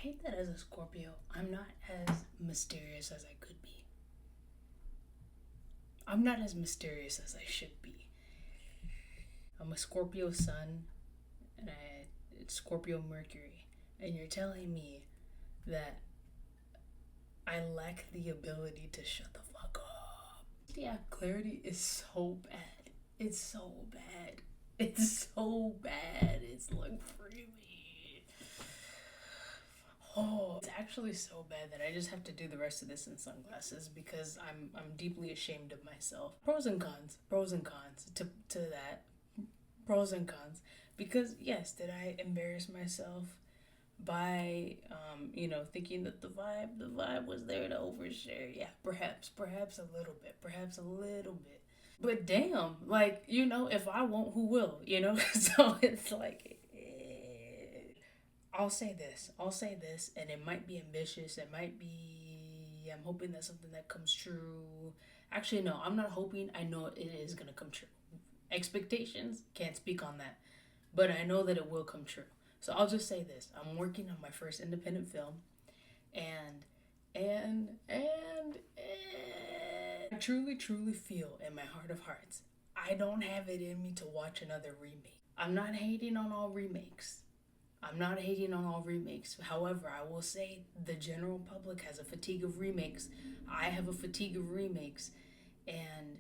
hate that as a Scorpio, I'm not as mysterious as I could be. I'm not as mysterious as I should be. I'm a Scorpio sun, and it's Scorpio Mercury, and you're telling me that I lack the ability to shut the fuck up. Yeah, clarity is so bad. It's so bad. It's so bad. It's like free me. Oh, it's actually so bad that I just have to do the rest of this in sunglasses because I'm deeply ashamed of myself. Pros and cons. Pros and cons to that. Pros and cons. Because yes, did I embarrass myself by thinking that the vibe was there to overshare? Yeah, perhaps a little bit. Perhaps a little bit. But damn, like, if I won't, who will, So it's like, I'll say this, and it might be ambitious. It might be, I'm hoping that's something that comes true. Actually, no, I'm not hoping. I know it is going to come true. Expectations, can't speak on that. But I know that it will come true. So I'll just say this. I'm working on my first independent film. And, I truly, truly feel in my heart of hearts, I don't have it in me to watch another remake. I'm not hating on all remakes. I'm not hating on all remakes. However, I will say the general public has a fatigue of remakes. I have a fatigue of remakes. And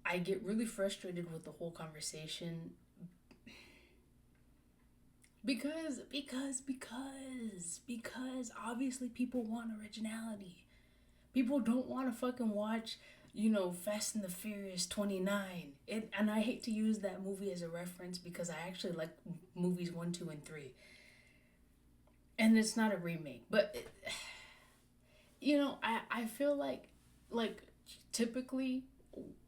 I get really frustrated with the whole conversation because obviously people want originality. People don't want to fucking watch, Fast and the Furious 29. And I hate to use that movie as a reference because I actually like movies 1, 2, and 3. And it's not a remake, but I feel like typically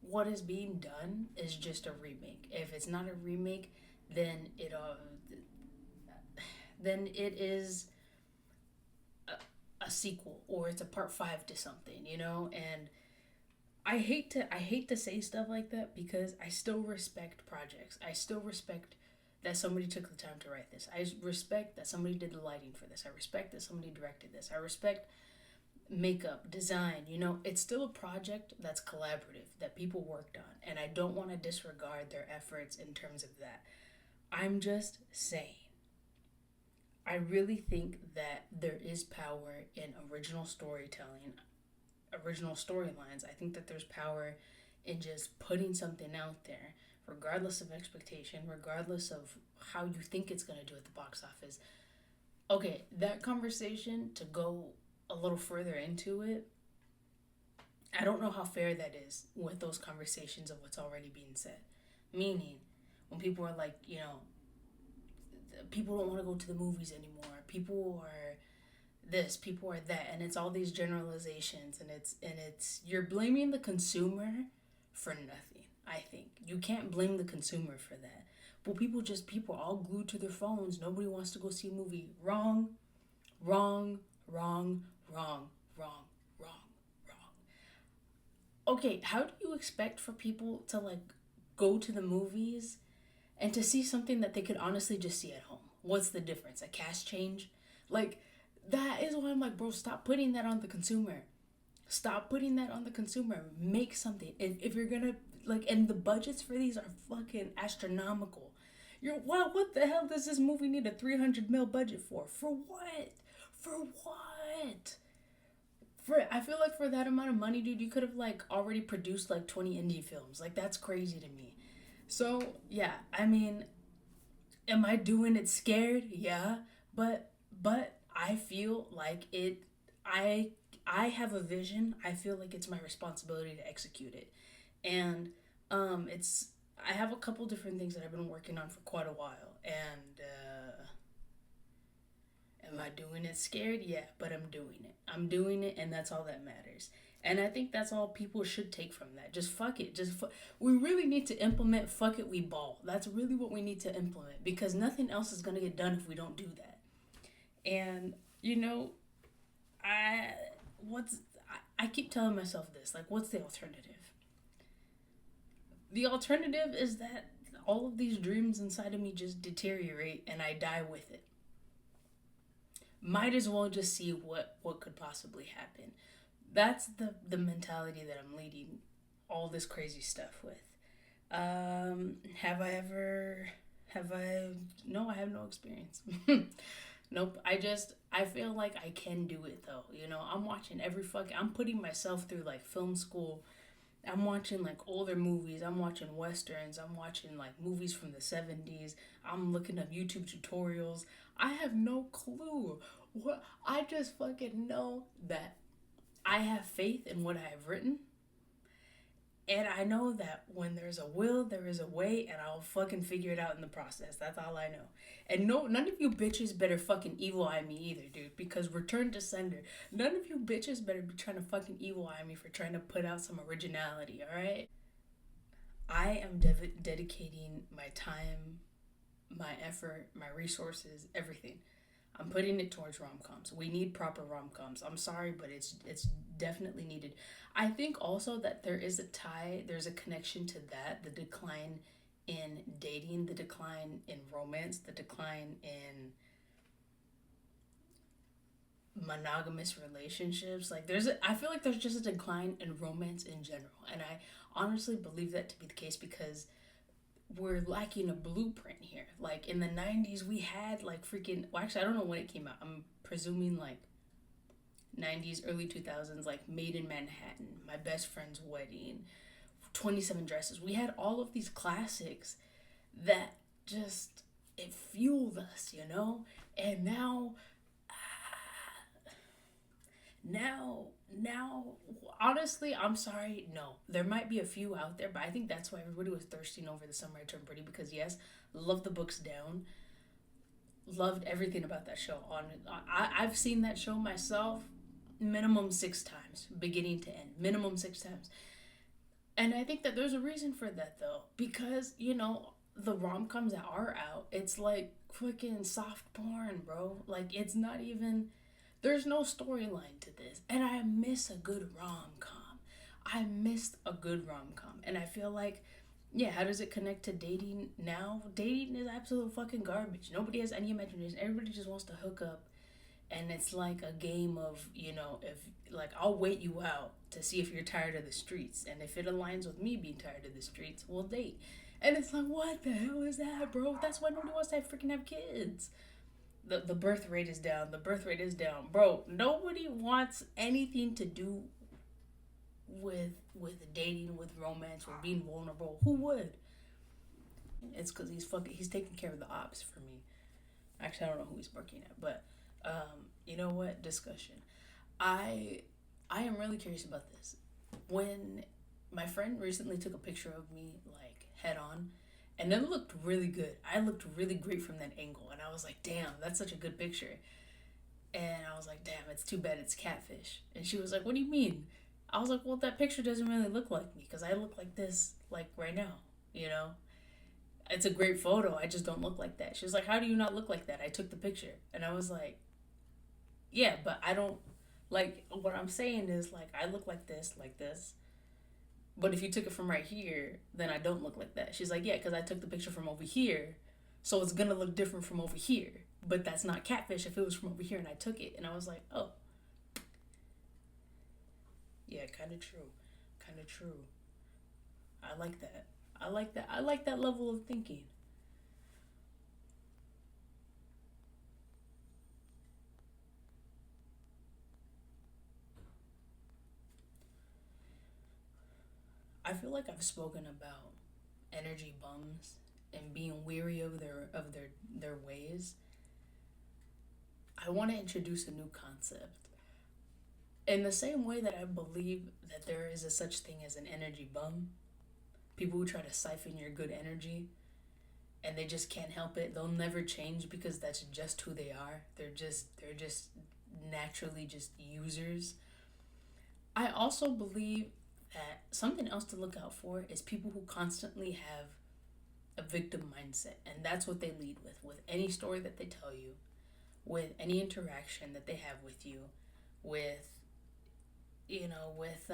what is being done is just a remake. If it's not a remake, then it is a sequel, or it's a part 5 to something, and I hate to say stuff like that because I still respect projects. I still respect that somebody took the time to write this. I respect that somebody did the lighting for this. I respect that somebody directed this. I respect makeup, design, it's still a project that's collaborative, that people worked on, and I don't want to disregard their efforts in terms of that. I'm just saying, I really think that there is power in original storytelling, original storylines. I think that there's power in just putting something out there, regardless of expectation, regardless of how you think it's going to do at the box office. Okay, that conversation, to go a little further into it, I don't know how fair that is with those conversations of what's already being said. Meaning, when people are like, people don't want to go to the movies anymore. People are this, people are that, and it's all these generalizations, and it's you're blaming the consumer for nothing. I think you can't blame the consumer for that. But people are all glued to their phones. Nobody wants to go see a movie. Wrong, wrong, wrong, wrong, wrong, wrong, wrong. Okay, how do you expect for people to go to the movies and to see something that they could honestly just see at home? What's the difference? A cast change? That is why I'm like, bro, stop putting that on the consumer. Stop putting that on the consumer. Make something. And if you're gonna and the budgets for these are fucking astronomical. What the hell does this movie need a 300 mil budget for? For what? For what? I feel like for that amount of money, dude, you could have already produced 20 indie films. That's crazy to me. So yeah, I mean, am I doing it scared? Yeah, but I feel like it. I have a vision. I feel like it's my responsibility to execute it, and it's. I have a couple different things that I've been working on for quite a while, and am I doing it scared? Yeah, but I'm doing it. I'm doing it, and that's all that matters. And I think that's all people should take from that. Just fuck it. We really need to implement fuck it, we ball. That's really what we need to implement because nothing else is going to get done if we don't do that. And, I what's I keep telling myself this, what's the alternative? The alternative is that all of these dreams inside of me just deteriorate and I die with it. Might as well just see what could possibly happen. That's the mentality that I'm leading all this crazy stuff with. Have I ever? Have I? No, I have no experience. Nope. I feel like I can do it though. You know, I'm watching every fucking. I'm putting myself through like film school. I'm watching like older movies. I'm watching westerns. I'm watching like movies from the 70s. I'm looking up YouTube tutorials. I have no clue. What I just fucking know that I have faith in what I have written, and I know that when there's a will, there is a way, and I'll fucking figure it out in the process. That's all I know. And no, none of you bitches better fucking evil eye me either, dude. Because return to sender. None of you bitches better be trying to fucking evil eye me for trying to put out some originality. All right. I am dedicating my time, my effort, my resources, everything. I'm putting it towards rom coms. We need proper rom coms. I'm sorry, but it's definitely needed. I think also that there is a tie. There's a connection to that. The decline in dating, the decline in romance, the decline in monogamous relationships. Like I feel like there's just a decline in romance in general, and I honestly believe that to be the case because we're lacking a blueprint here. Like in the 90s, we had like freaking. Well, actually, I don't know when it came out. I'm presuming like 90s, early 2000s, like Made in Manhattan, My Best Friend's Wedding, 27 Dresses. We had all of these classics that just it fueled us, you know. And now, honestly, I'm sorry. No, there might be a few out there, but I think that's why everybody was thirsting over The Summer I Turned Pretty because yes, love the books down, loved everything about that show. I've seen that show myself minimum 6 times, beginning to end, minimum 6 times, and I think that there's a reason for that though, because you know the rom coms that are out, it's like fucking soft porn, bro. Like it's not even there's no storyline to this. And I miss a good rom com. I missed a good rom com. And I feel like, yeah, how does it connect to dating now? Dating is absolute fucking garbage. Nobody has any imagination. Everybody just wants to hook up. And it's like a game of, you know, if, like, I'll wait you out to see if you're tired of the streets. And if it aligns with me being tired of the streets, we'll date. And it's like, what the hell is that, bro? That's why nobody wants to freaking have kids. The birth rate is down. The birth rate is down, bro. Nobody wants anything to do with dating, with romance, with being vulnerable. Who would? It's because he's taking care of the ops for me. Actually, I don't know who he's working at, but you know what? Discussion. I I am really curious about this. When my friend recently took a picture of me like head on, and it looked really good. I looked really great from that angle, and I was like, "Damn, that's such a good picture." And I was like, "Damn, it's too bad it's catfish." And she was like, "What do you mean?" I was like, "Well, that picture doesn't really look like me because I look like this, like right now, you know? It's a great photo. I just don't look like that." She was like, "How do you not look like that? I took the picture." And I was like, "Yeah, but I don't, like, what I'm saying is, like, I look like this. But if you took it from right here, then I don't look like that." She's like, "Yeah, because I took the picture from over here. So it's going to look different from over here. But that's not catfish if it was from over here and I took it." And I was like, "Oh, yeah, kind of true. Kind of true. I like that. I like that. I like that level of thinking." I feel like I've spoken about energy bums and being weary of their ways. I want to introduce a new concept. In the same way that I believe that there is a such thing as an energy bum, people who try to siphon your good energy and they just can't help it. They'll never change because that's just who they are. They're just naturally just users. I also believe that something else to look out for is people who constantly have a victim mindset, and that's what they lead with any story that they tell you, with any interaction that they have with you, with with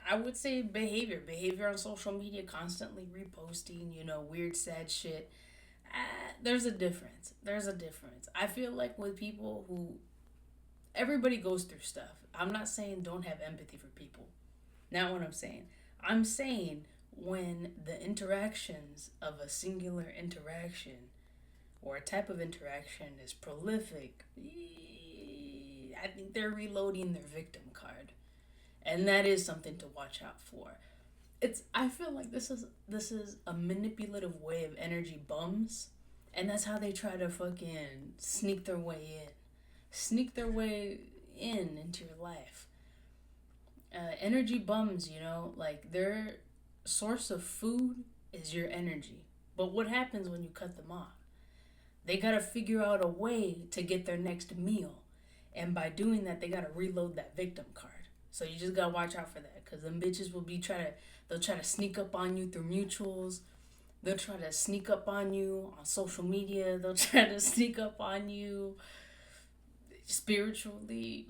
I would say behavior on social media, constantly reposting, weird, sad shit. there's a difference. There's a difference. I feel like with people who, everybody goes through stuff. I'm not saying don't have empathy for people. Not what I'm saying. I'm saying when the interactions of a singular interaction or a type of interaction is prolific, I think they're reloading their victim card. And that is something to watch out for. I feel like this is a manipulative way of energy bums, and that's how they try to fucking sneak their way into your life. Energy bums, like their source of food is your energy. But what happens when you cut them off? They gotta figure out a way to get their next meal, and by doing that, they gotta reload that victim card. So you just gotta watch out for that, cause them bitches will they'll try to sneak up on you through mutuals. They'll try to sneak up on you on social media. They'll try to sneak up on you spiritually,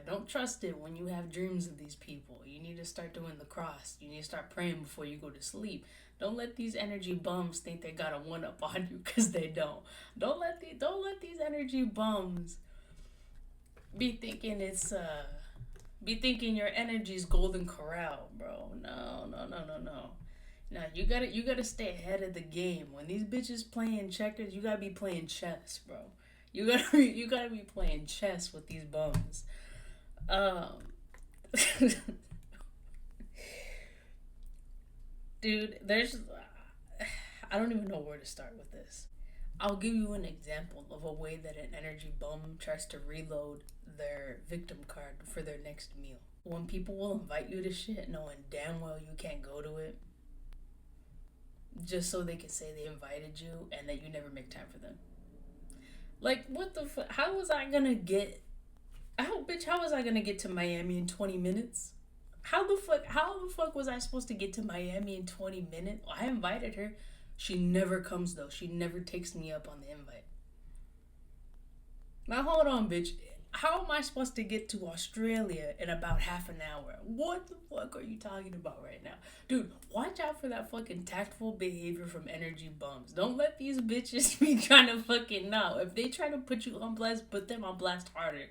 don't trust it when you have dreams of these people. You need to start doing the cross. You need to start praying before you go to sleep. Don't let these energy bums think they got a one up on you, because they don't. Don't let these energy bums be thinking your energy's golden corral, bro. No. No, you gotta stay ahead of the game. When these bitches playing checkers, you gotta be playing chess, bro. You gotta be playing chess with these bums. Dude, I don't even know where to start with this. I'll give you an example of a way that an energy bum tries to reload their victim card for their next meal. When people will invite you to shit knowing damn well you can't go to it, just so they can say they invited you and that you never make time for them. Like, what the fuck? How was I gonna get to Miami in 20 minutes? How the fuck was I supposed to get to Miami in 20 minutes? Well, I invited her. She never comes, though. She never takes me up on the invite. Now, hold on, bitch. How am I supposed to get to Australia in about half an hour? What the fuck are you talking about right now? Dude, watch out for that fucking tactful behavior from energy bums. Don't let these bitches be trying to fucking know. If they try to put you on blast, put them on blast harder.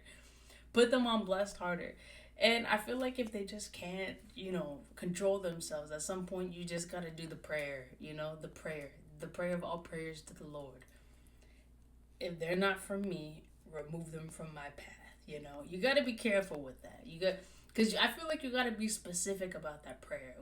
And I feel like if they just can't, control themselves, at some point you just gotta do the prayer, the prayer of all prayers to the Lord. If they're not from me, remove them from my path. You gotta be careful with that. Because I feel like you gotta be specific about that prayer.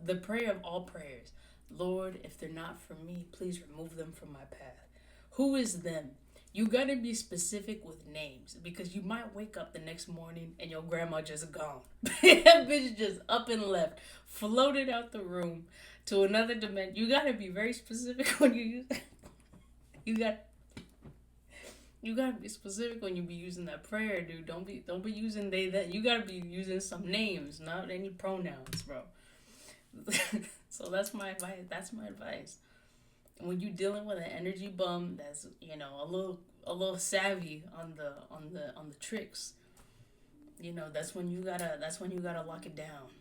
The prayer of all prayers. Lord, if they're not from me, please remove them from my path. Who is them? You gotta be specific with names, because you might wake up the next morning and your grandma just gone. That bitch just up and left, floated out the room to another dimension. You gotta be very specific when you use. You gotta be specific when you be using that prayer, dude. Don't be using they that. You gotta be using some names, not any pronouns, bro. So that's my advice. When you dealing with an energy bum that's a little savvy on the tricks, that's when you gotta lock it down.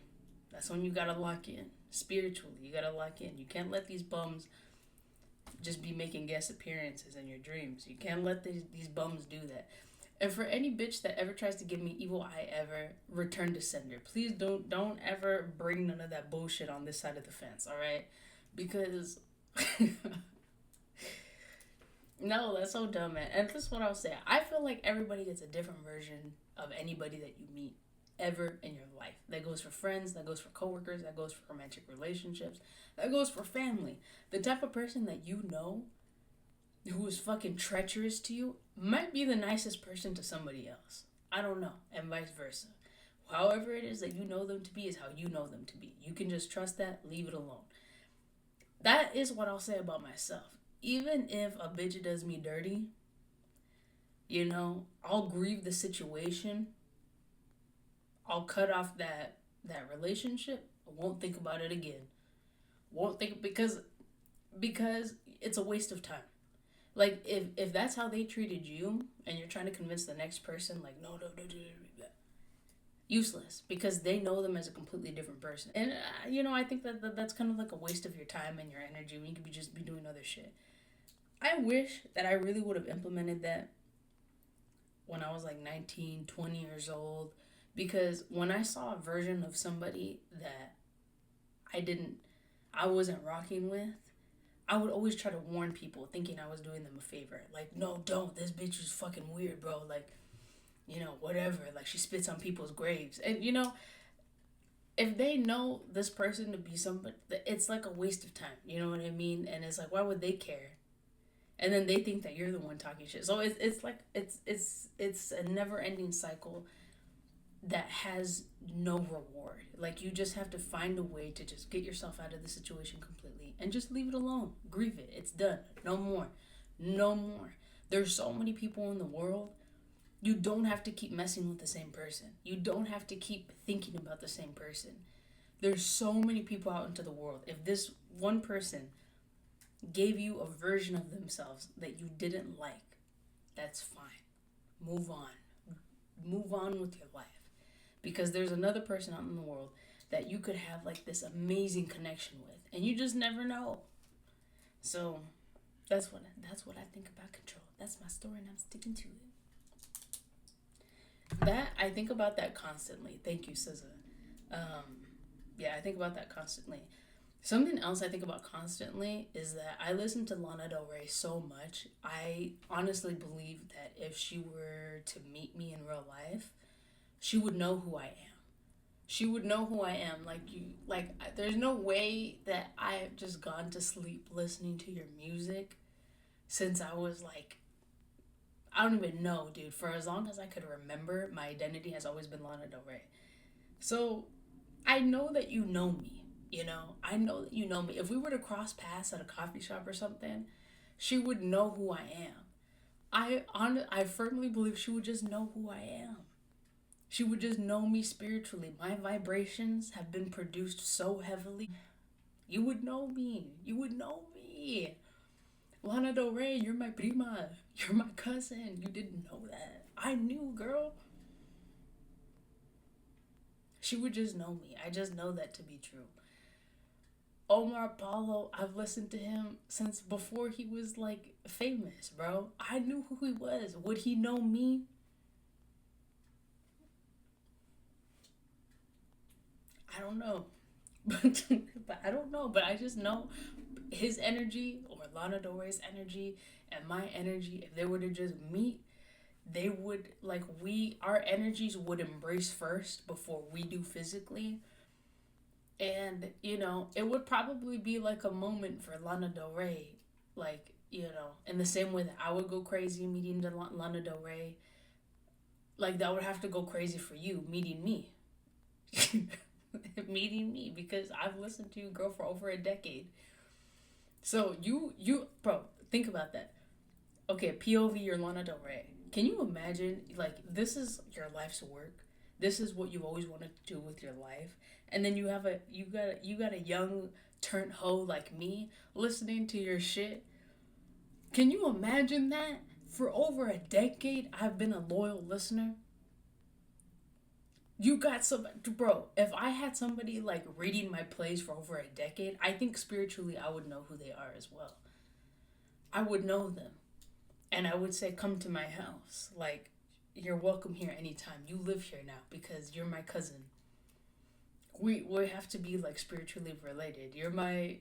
That's when you gotta lock in spiritually. You gotta lock in. You can't let these bums just be making guest appearances in your dreams. You can't let these bums do that. And for any bitch that ever tries to give me evil eye ever, return to sender. Please don't ever bring none of that bullshit on this side of the fence, all right? Because no, that's so dumb, man. And this is what I'll say. I feel like everybody gets a different version of anybody that you meet ever in your life. That goes for friends, that goes for coworkers, that goes for romantic relationships, that goes for family. The type of person that who is fucking treacherous to you might be the nicest person to somebody else. I don't know, and vice versa. However it is that you know them to be is how you know them to be. You can just trust that, leave it alone. That is what I'll say about myself. Even if a bitch does me dirty, I'll grieve the situation. I'll cut off that relationship. I won't think about it again. Won't think, because it's a waste of time. Like, if that's how they treated you, and you're trying to convince the next person, like, no, useless, because they know them as a completely different person. And, I think that's kind of like a waste of your time and your energy when you could just be doing other shit. I wish that I really would have implemented that when I was like 19, 20 years old. Because when I saw a version of somebody that I didn't, I wasn't rocking with, I would always try to warn people thinking I was doing them a favor. Like, no, don't. This bitch is fucking weird, bro. Like, whatever. Like, she spits on people's graves. And, if they know this person to be somebody, it's like a waste of time. You know what I mean? And it's like, why would they care? And then they think that you're the one talking shit. So it's like it's a never ending cycle that has no reward. Like, you just have to find a way to just get yourself out of the situation completely and just leave it alone. Grieve it. It's done. No more. No more. There's so many people in the world. You don't have to keep messing with the same person. You don't have to keep thinking about the same person. There's so many people out into the world. If this one person gave you a version of themselves that you didn't like, that's fine. Move on. Move on with your life. Because there's another person out in the world that you could have like this amazing connection with, and you just never know. So that's what I think about control. That's my story, and I'm sticking to it. That I think about that constantly. Thank you, SZA. Yeah, I think about that constantly. Something else I think about constantly is that I listen to Lana Del Rey so much. I honestly believe that if she were to meet me in real life, she would know who I am. She would know who I am. There's no way that I've just gone to sleep listening to your music since I was like, I don't even know, dude. For as long as I could remember, my identity has always been Lana Del Rey. So I know that you know me. I know that you know me. If we were to cross paths at a coffee shop or something, she would know who I am. I firmly believe she would just know who I am. She would just know me spiritually. My vibrations have been produced so heavily. You would know me. You would know me. Lana Del Rey, you're my prima. You're my cousin. You didn't know that. I knew, girl. She would just know me. I just know that to be true. Omar Apollo, I've listened to him since before he was like famous, bro. I knew who he was. Would he know me? I don't know. But I don't know. But I just know his energy or Lana Del Rey's energy and my energy, if they were to just meet, they would our energies would embrace first before we do physically. And, it would probably be like a moment for Lana Del Rey. Like, in the same way that I would go crazy meeting Lana Del Rey, like that would have to go crazy for you meeting me. Meeting me because I've listened to you, girl, for over a decade. So bro, think about that. Okay, POV, you're Lana Del Rey. Can you imagine, like, this is your life's work. This is what you've always wanted to do with your life, and then you got a young turnt hoe like me listening to your shit. Can you imagine that? For over a decade, I've been a loyal listener. You got some, bro. If I had somebody like reading my plays for over a decade, I think spiritually I would know who they are as well. I would know them, and I would say, "Come to my house." Like, you're welcome here anytime. You live here now because you're my cousin. We have to be like spiritually related. You're my.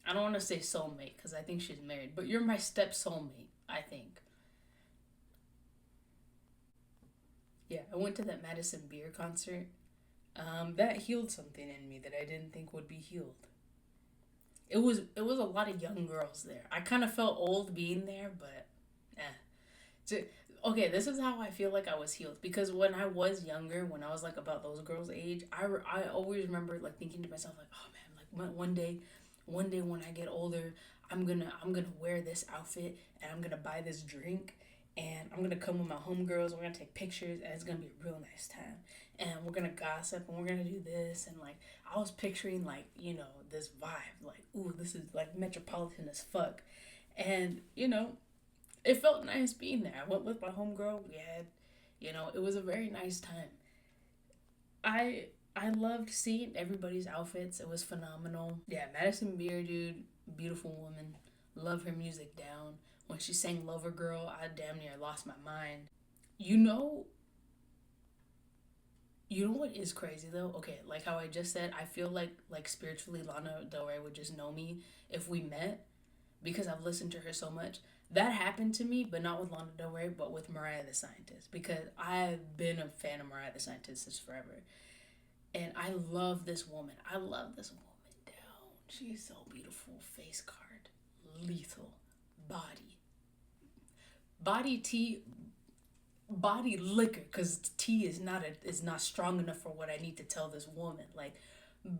I don't want to say soulmate because I think she's married, but you're my step soulmate. I think. Yeah, I went to that Madison Beer concert. That healed something in me that I didn't think would be healed. It was a lot of young girls there. I kind of felt old being there, but eh. So, okay, this is how I feel like I was healed because when I was younger, when I was like about those girls' age, I always remember like thinking to myself like, oh man, like one day when I get older, I'm gonna wear this outfit and I'm gonna buy this drink and I'm gonna come with my homegirls. We're gonna take pictures and it's gonna be a real nice time. And we're gonna gossip and we're gonna do this and like I was picturing like this vibe like ooh this is like metropolitan as fuck, and it felt nice being there. I went with my homegirl. We had, it was a very nice time. I I loved seeing everybody's outfits. It was phenomenal. Yeah, Madison Beer, dude, beautiful woman. Love her music down. When she sang Lover Girl, I damn near lost my mind. You know, you know what is crazy though? Okay, like how I just said, I feel like spiritually Lana Del Rey would just know me if we met because I've listened to her so much. That happened to me, but not with Lana Del Rey, but with Mariah the Scientist because I've been a fan of Mariah the Scientist since forever. And I love this woman. I love this woman down. She's so beautiful. Face card, lethal, body, body tea, body liquor. Cause tea is not strong enough for what I need to tell this woman. Like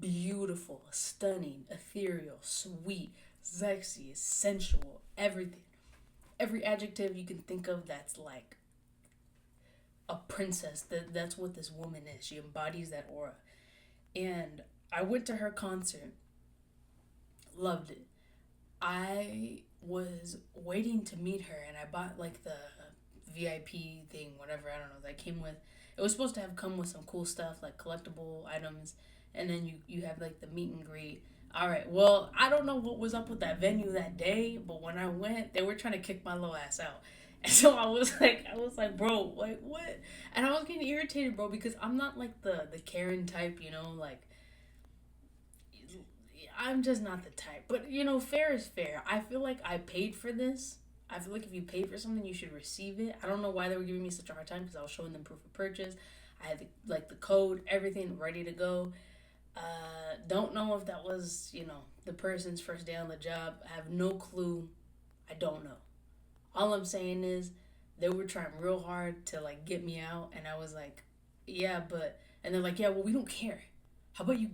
beautiful, stunning, ethereal, sweet, sexy, sensual, everything. Every adjective you can think of that's like a princess. That's what this woman is. She embodies that aura. And I went to her concert, loved it. I was waiting to meet her, and I bought like the VIP thing, whatever, I don't know, that came with. It was supposed to have come with some cool stuff like collectible items, and then you have like the meet and greet. All right, well, I don't know what was up with that venue that day, but when I went, they were trying to kick my little ass out. And so I was like, bro, like what? And I was getting irritated, bro, because I'm not like the Karen type, like I'm just not the type. But fair is fair. I feel like I paid for this. I feel like if you pay for something, you should receive it. I don't know why they were giving me such a hard time because I was showing them proof of purchase. I had the code, everything ready to go. Don't know if that was the person's first day on the job. I have no clue. I don't know. All I'm saying is they were trying real hard to like get me out, and I was like, yeah, but and they're like, yeah, well, we don't care. How about you?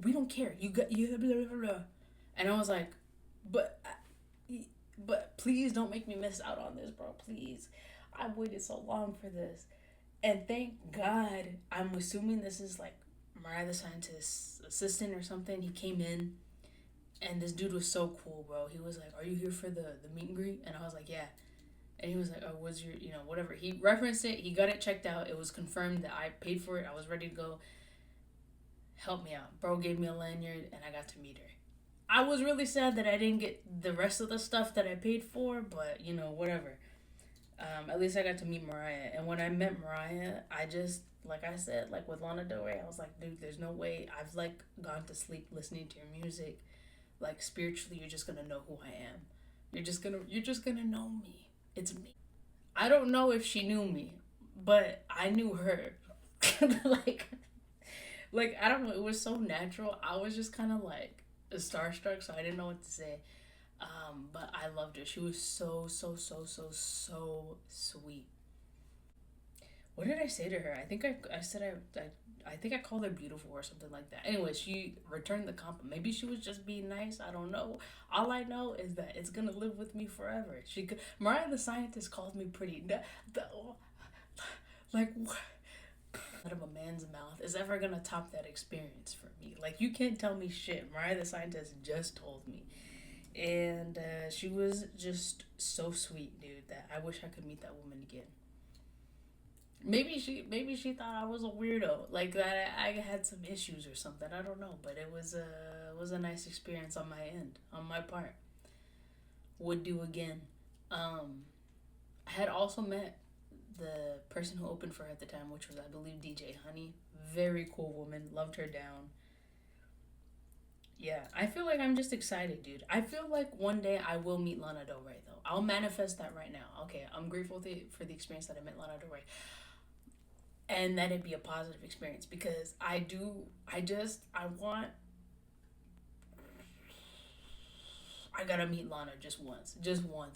We don't care. You got you blah, blah, blah. And I was like, but but please don't make me miss out on this, bro. Please, I've waited so long for this, and thank God. I'm assuming this is like Mariah the Scientist's assistant or something. He came in, and this dude was so cool, bro. He was like, "Are you here for the meet and greet?" And I was like, "Yeah." And he was like, "Oh, what's your whatever?" He referenced it. He got it checked out. It was confirmed that I paid for it. I was ready to go. Help me out, bro. Gave me a lanyard, and I got to meet her. I was really sad that I didn't get the rest of the stuff that I paid for, but whatever. At least I got to meet Mariah. And when I met Mariah, I just, like I said, like with Lana Del Rey, I was like, dude, there's no way. I've like gone to sleep listening to your music. Like spiritually, you're just gonna know who I am. You're just gonna know me. It's me. I don't know if she knew me, but I knew her. like, like I don't know. It was so natural. I was just kind of like starstruck, so I didn't know what to say. But I loved her. She was so so so so so sweet. What did I say to her? I said I think I called her beautiful or something like that. Anyway, she returned the compliment. Maybe she was just being nice. I don't know. All I know is that it's gonna live with me forever. Mariah the Scientist called me pretty. Like what? Out of a man's mouth is ever gonna top that experience for me. Like you can't tell me shit. Mariah the Scientist just told me, and she was just so sweet, dude. That I wish I could meet that woman again. Maybe she thought I was a weirdo, like that I had some issues or something. I don't know, but it was a nice experience on my end, on my part. Would do again. I had also met the person who opened for her at the time, which was I believe DJ Honey. Very cool woman, loved her down. Yeah, I feel like I'm just excited, dude. I feel like one day I will meet Lana Del Rey, though. I'll manifest that right now. Okay, I'm grateful for the experience that I met Lana Del Rey, and that it be a positive experience because I gotta meet Lana just once,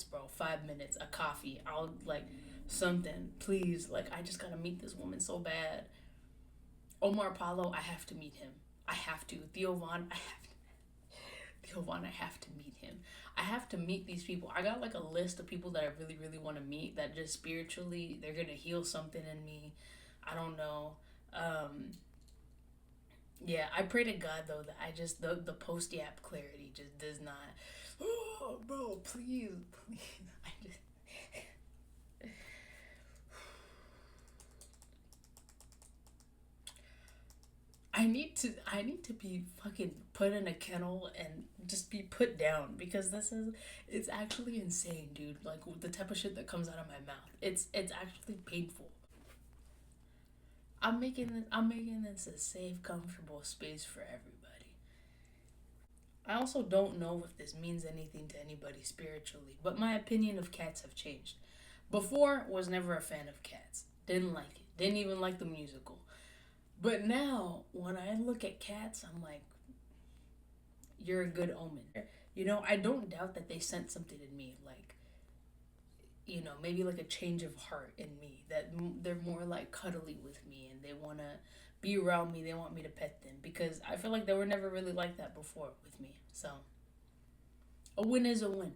bro. 5 minutes, a coffee. I'll like something, please. Like I just gotta meet this woman so bad. Omar Apollo, I have to meet him. I have to. Theo Vaughn, I have to meet him. I have to meet these people. I got like a list of people that I really, really want to meet that just spiritually they're gonna heal something in me. I don't know. Yeah, I pray to God though that I just the post yap clarity just does not. Oh, bro, please, please. I just I need to be fucking put in a kennel and just be put down because it's actually insane, dude. Like the type of shit that comes out of my mouth. It's actually painful. I'm making this a safe, comfortable space for everybody. I also don't know if this means anything to anybody spiritually, but my opinion of cats have changed. Before was never a fan of cats. Didn't like it. Didn't even like the musical. But now when I look at cats, I'm like, you're a good omen. I don't doubt that they sent something in me, like, maybe like a change of heart in me, that they're more like cuddly with me and they want to be around me. They want me to pet them because I feel like they were never really like that before with me. So, a win is a win.